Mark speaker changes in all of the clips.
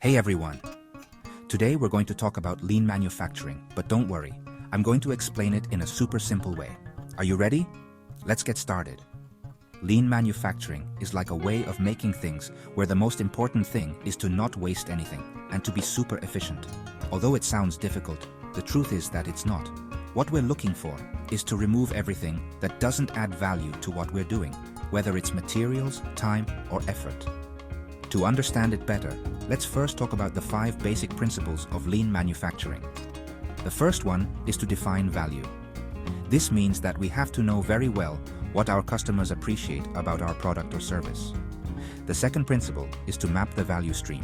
Speaker 1: Hey everyone! Today we're going to talk about lean manufacturing, but don't worry, I'm going to explain it in a super simple way. Are you ready? Let's get started. Lean manufacturing is like a way of making things where the most important thing is to not waste anything and to be super efficient. Although it sounds difficult, the truth is that it's not. What we're looking for is to remove everything that doesn't add value to what we're doing, whether it's materials, time, or effort. To understand it better, let's first talk about the 5 basic principles of lean manufacturing. The first one is to define value. This means that we have to know very well what our customers appreciate about our product or service. The second principle is to map the value stream.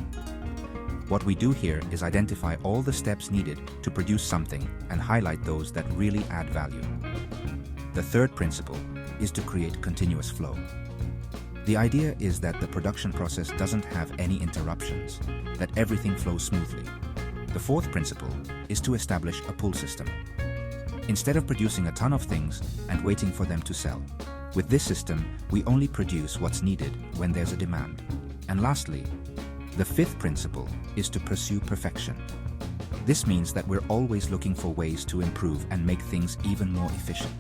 Speaker 1: What we do here is identify all the steps needed to produce something and highlight those that really add value. The third principle is to create continuous flow. The idea is that the production process doesn't have any interruptions, that everything flows smoothly. The fourth principle is to establish a pull system. Instead of producing a ton of things and waiting for them to sell, with this system, we only produce what's needed when there's a demand. And lastly, the fifth principle is to pursue perfection. This means that we're always looking for ways to improve and make things even more efficient.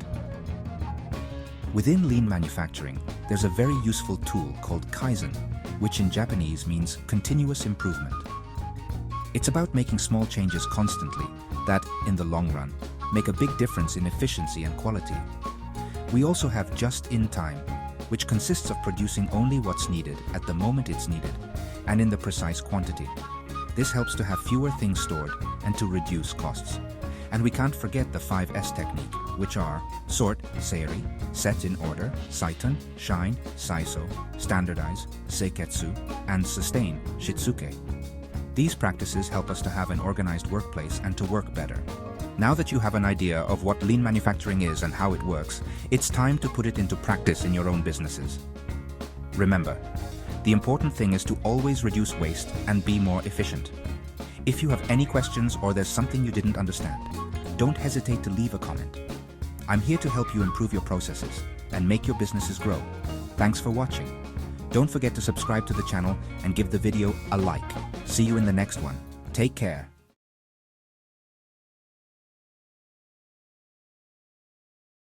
Speaker 1: Within lean manufacturing, there's a very useful tool called Kaizen, which in Japanese means continuous improvement. It's about making small changes constantly that, in the long run, make a big difference in efficiency and quality. We also have just-in-time, which consists of producing only what's needed at the moment it's needed, and in the precise quantity. This helps to have fewer things stored and to reduce costs. And we can't forget the 5S technique, which are sort, seiri, set in order, seitan, shine, saiso, standardize, seiketsu, and sustain, shitsuke. These practices help us to have an organized workplace and to work better. Now that you have an idea of what lean manufacturing is and how it works, it's time to put it into practice in your own businesses. Remember, the important thing is to always reduce waste and be more efficient. If you have any questions or there's something you didn't understand, don't hesitate to leave a comment. I'm here to help you improve your processes and make your businesses grow. Thanks for watching. Don't forget to subscribe to the channel and give the video a like. See you in the next one. Take care.